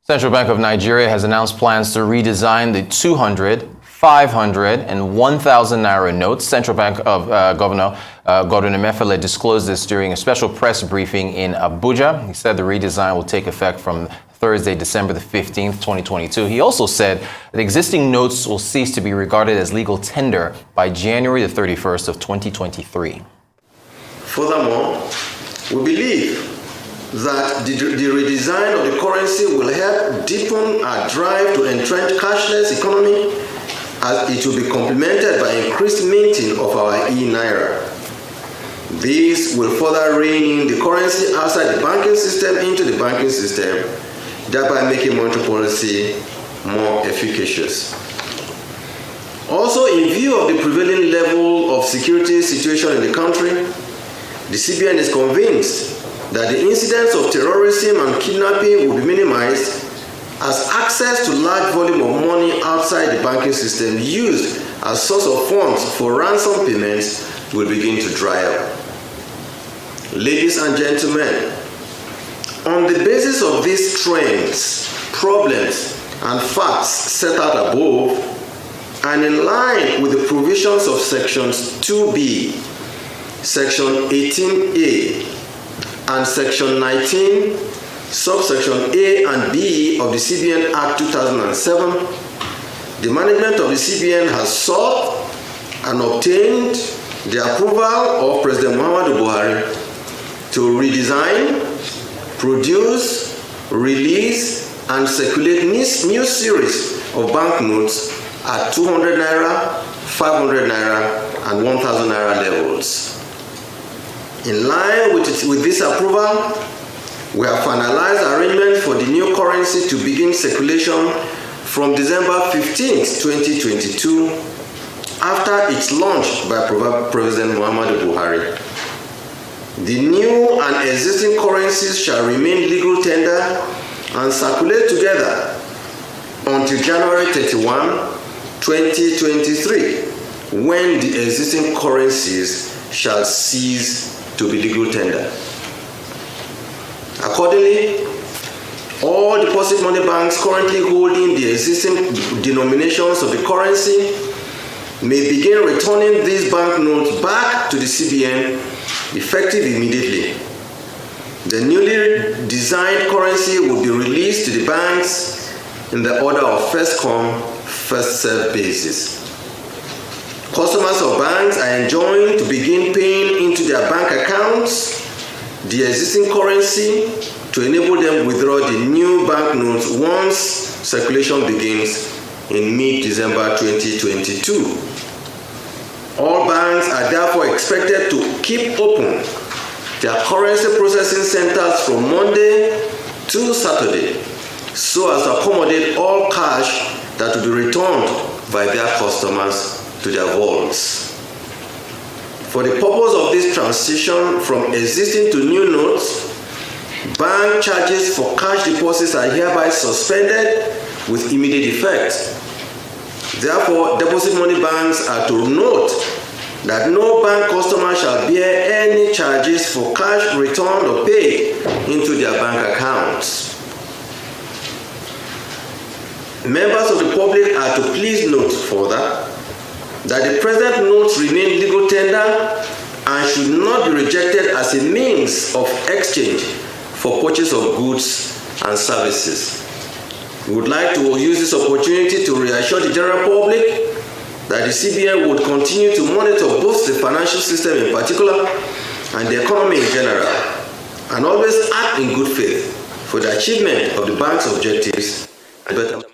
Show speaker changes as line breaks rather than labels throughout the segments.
Central Bank of Nigeria has announced plans to redesign the 200, 500, and 1,000 naira notes. Central Bank of Governor Gordon Emefiele disclosed this during a special press briefing in Abuja. He said the redesign will take effect from Thursday, December the 15th, 2022. He also said that existing notes will cease to be regarded as legal tender by January the 31st of 2023.
Furthermore, we believe that the redesign of the currency will help deepen our drive to entrench cashless economy, as it will be complemented by increased minting of our E-naira. This will further rein in the currency outside the banking system into the banking system, thereby making monetary policy more efficacious. Also, in view of the prevailing level of security situation in the country, the CBN is convinced that the incidence of terrorism and kidnapping will be minimized, as access to large volume of money outside the banking system used as source of funds for ransom payments will begin to dry up. Ladies and gentlemen, on the basis of these trends, problems, and facts set out above, and in line with the provisions of Sections 2B, Section 18A, and Section 19, Subsection A and B of the CBN Act 2007, the management of the CBN has sought and obtained the approval of President Muhammadu Buhari to redesign, produce, release, and circulate new series of banknotes at 200 naira, 500 naira, and 1,000 naira levels. In line with this approval, we have finalized arrangements for the new currency to begin circulation from December 15, 2022, after its launch by President Muhammadu Buhari. The new and existing currencies shall remain legal tender and circulate together until January 31, 2023, when the existing currencies shall cease to be legal tender. Accordingly, all deposit money banks currently holding the existing denominations of the currency may begin returning these banknotes back to the CBN effective immediately. The newly designed currency will be released to the banks in the order of first come, first served basis. Customers of banks are enjoined to begin paying into their bank accounts the existing currency to enable them withdraw the new banknotes once circulation begins in mid-December 2022. All banks are therefore expected to keep open their currency processing centers from Monday to Saturday, so as to accommodate all cash that will be returned by their customers to their vaults. For the purpose of this transition from existing to new notes, bank charges for cash deposits are hereby suspended with immediate effect. Therefore, deposit money banks are to note that no bank customer shall bear any charges for cash returned or paid into their bank accounts. Members of the public are to please note further that the present notes remain legal tender and should not be rejected as a means of exchange for purchase of goods and services. We would like to use this opportunity to reassure the general public that the CBN would continue to monitor both the financial system in particular and the economy in general, and always act in good faith for the achievement of the bank's objectives and betterment.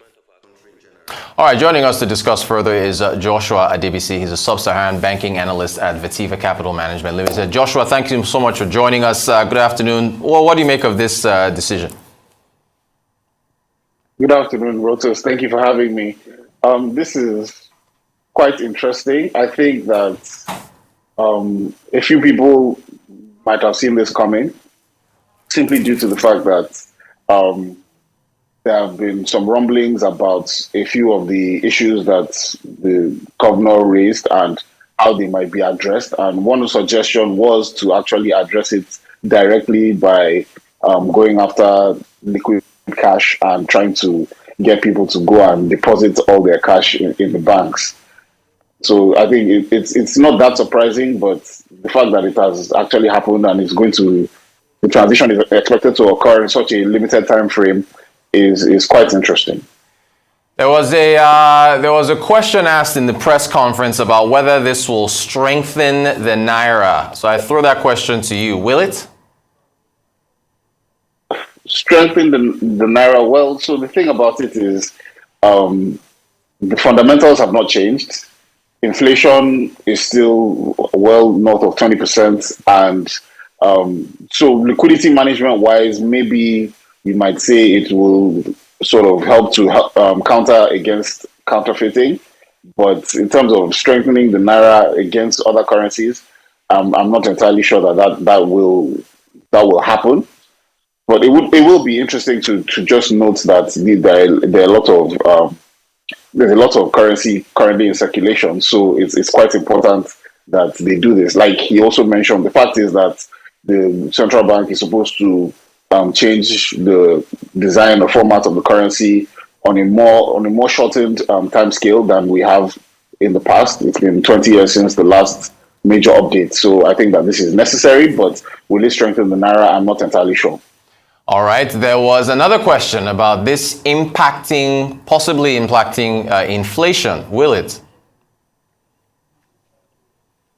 All right, joining us to discuss further is Joshua Odebisi. He's a Sub-Saharan Banking Analyst at Vetiva Capital Management Ltd. Joshua, thank you so much for joining us. Good afternoon. Well, what do you make of this decision?
Good afternoon, Rotos. Thank you for having me. This is quite interesting. I think that a few people might have seen this coming, simply due to the fact that there have been some rumblings about a few of the issues that the governor raised and how they might be addressed. And one suggestion was to actually address it directly by going after liquidity cash and trying to get people to go and deposit all their cash in the banks. So I think it's not that surprising, but the fact that it has actually happened and the transition is expected to occur in such a limited time frame is quite interesting.
There was a question asked in the press conference about whether this will strengthen the Naira. So I throw that question to you. Will it?
Strengthen the Naira? Well, so the thing about it is the fundamentals have not changed. Inflation is still well north of 20%. And so liquidity management wise, maybe you might say it will sort of help to counter against counterfeiting. But in terms of strengthening the Naira against other currencies, I'm not entirely sure that will happen. But it will be interesting to just note that there's a lot of currency currently in circulation, so it's quite important that they do this. Like he also mentioned, the fact is that the central bank is supposed to change the design or format of the currency on a more shortened time scale than we have in the past. It's been 20 years since the last major update, so I think that this is necessary. But will it strengthen the Naira? I'm not entirely sure.
All right. There was another question about this possibly impacting inflation. Will it?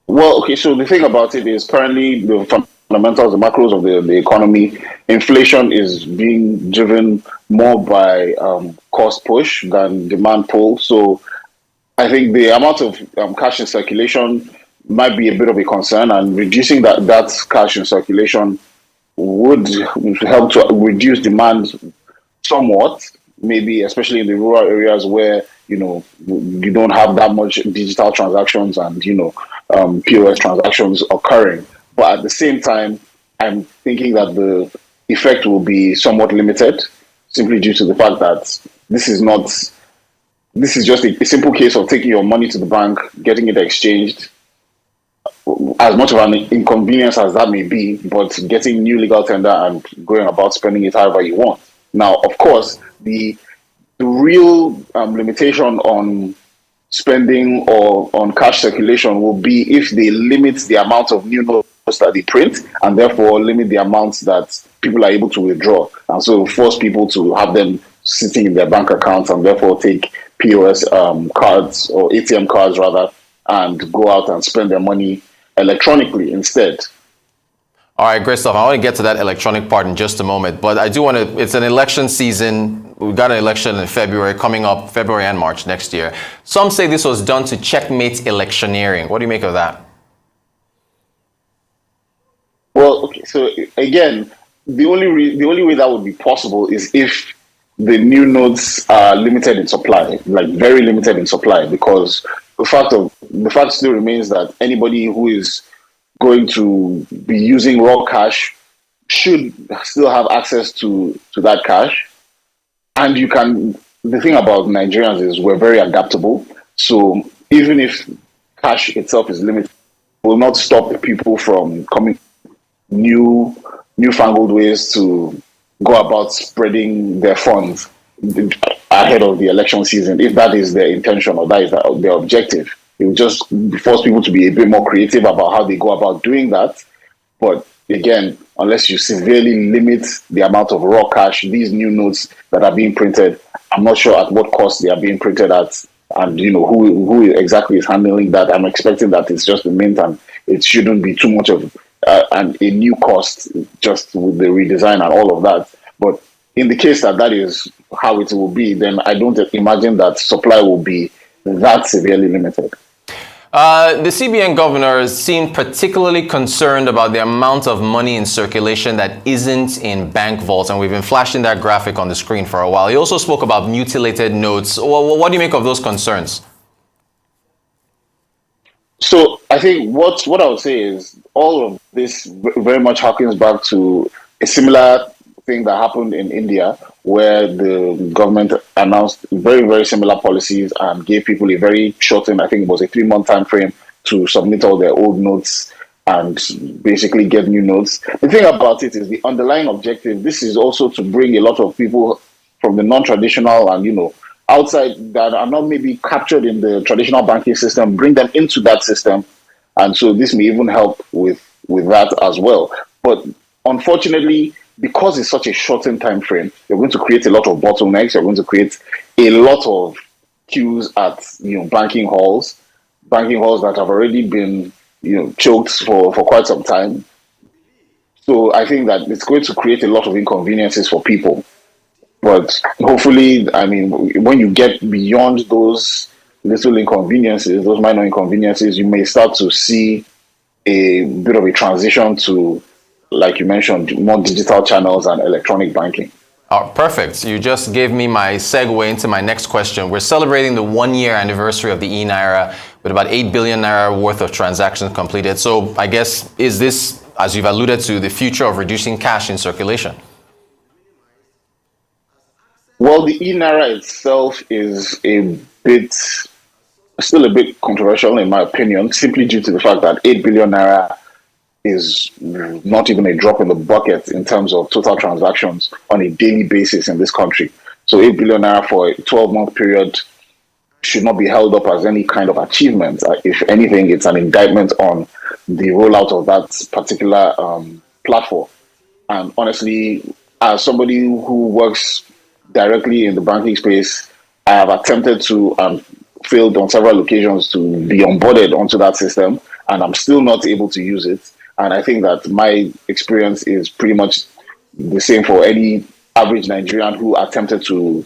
Well, okay. So the thing about it is currently the fundamentals, the macros of the economy, inflation is being driven more by cost push than demand pull. So I think the amount of cash in circulation might be a bit of a concern, and reducing that cash in circulation would help to reduce demand somewhat, maybe especially in the rural areas where you don't have that much digital transactions and POS transactions occurring. But at the same time, I'm thinking that the effect will be somewhat limited, simply due to the fact that this is just a simple case of taking your money to the bank, getting it exchanged, as much of an inconvenience as that may be, but getting new legal tender and going about spending it however you want. Now, of course, the real limitation on spending or on cash circulation will be if they limit the amount of new notes that they print, and therefore limit the amounts that people are able to withdraw, and so force people to have them sitting in their bank accounts and therefore take POS cards, or ATM cards rather, and go out and spend their money electronically instead.
All right, great stuff. I want to get to that electronic part in just a moment, but I do want to, it's an election season. We've got an election in February coming up, February and March next year. Some say this was done to checkmate electioneering. What do you make of that?
Well, okay, so again, the only way that would be possible is if the new notes are limited in supply, like very limited in supply, because the fact still remains that anybody who is going to be using raw cash should still have access to that cash. And the thing about Nigerians is we're very adaptable. So even if cash itself is limited, it will not stop people from coming newfangled ways to go about spreading their funds ahead of the election season, if that is their intention or that is their objective. It will just force people to be a bit more creative about how they go about doing that. But again, unless you severely limit the amount of raw cash, these new notes that are being printed, I'm not sure at what cost they are being printed at, and who exactly is handling that. I'm expecting that it's just the mint, and it shouldn't be too much of a new cost just with the redesign and all of that. But in the case that is how it will be, then I don't imagine that supply will be that severely limited.
The CBN governor seemed particularly concerned about the amount of money in circulation that isn't in bank vaults, and we've been flashing that graphic on the screen for a while. He also spoke about mutilated notes. What do you make of those concerns?
So I think what I would say is all of this very much harkens back to a similar thing that happened in India, where the government announced very, very similar policies and gave people a very shortened, I think it was a 3-month time frame, to submit all their old notes and basically get new notes. The thing about it is the underlying objective. This is also to bring a lot of people from the non-traditional and, outside that are not maybe captured in the traditional banking system, bring them into that system. And so this may even help with that as well. But unfortunately, because it's such a shortened time frame, you're going to create a lot of bottlenecks. You're going to create a lot of queues at banking halls that have already been choked for quite some time. So I think that it's going to create a lot of inconveniences for people. But hopefully, I mean, when you get beyond those little inconveniences, those minor inconveniences, you may start to see a bit of a transition to, like you mentioned, more digital channels and electronic banking.
Oh, perfect. You just gave me my segue into my next question. We're celebrating the 1-year anniversary of the E-naira with about 8 billion naira worth of transactions completed. So I guess, is this, as you've alluded to, the future of reducing cash in circulation?
Well, the E-naira itself is still a bit controversial in my opinion, simply due to the fact that 8 billion naira is not even a drop in the bucket in terms of total transactions on a daily basis in this country. So 8 billion naira for a 12-month period should not be held up as any kind of achievement. If anything, it's an indictment on the rollout of that particular platform. And honestly, as somebody who works directly in the banking space, I have attempted to and failed on several occasions to be onboarded onto that system, and I'm still not able to use it. And I think that my experience is pretty much the same for any average Nigerian who attempted to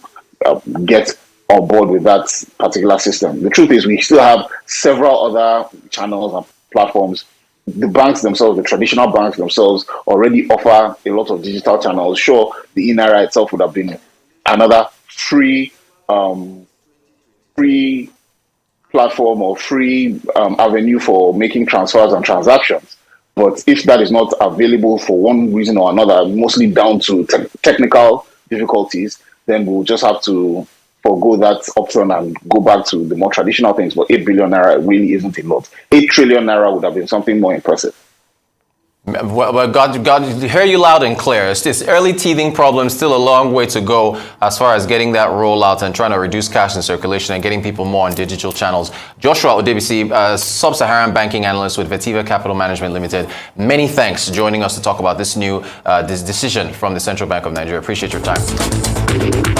get on board with that particular system. The truth is, we still have several other channels and platforms. The banks themselves, the traditional banks themselves, already offer a lot of digital channels. Sure, the E-naira itself would have been another free platform or free avenue for making transfers and transactions. But if that is not available for one reason or another, mostly down to technical difficulties, then we'll just have to forgo that option and go back to the more traditional things. But 8 billion naira really isn't a lot. 8 trillion naira would have been something more impressive.
Well, God, hear you loud and clear. It's this early teething problem, still a long way to go as far as getting that rollout and trying to reduce cash in circulation and getting people more on digital channels. Joshua Odebisi, Sub-Saharan Banking Analyst with Vetiva Capital Management Ltd. Many thanks for joining us to talk about this new this decision from the Central Bank of Nigeria. Appreciate your time.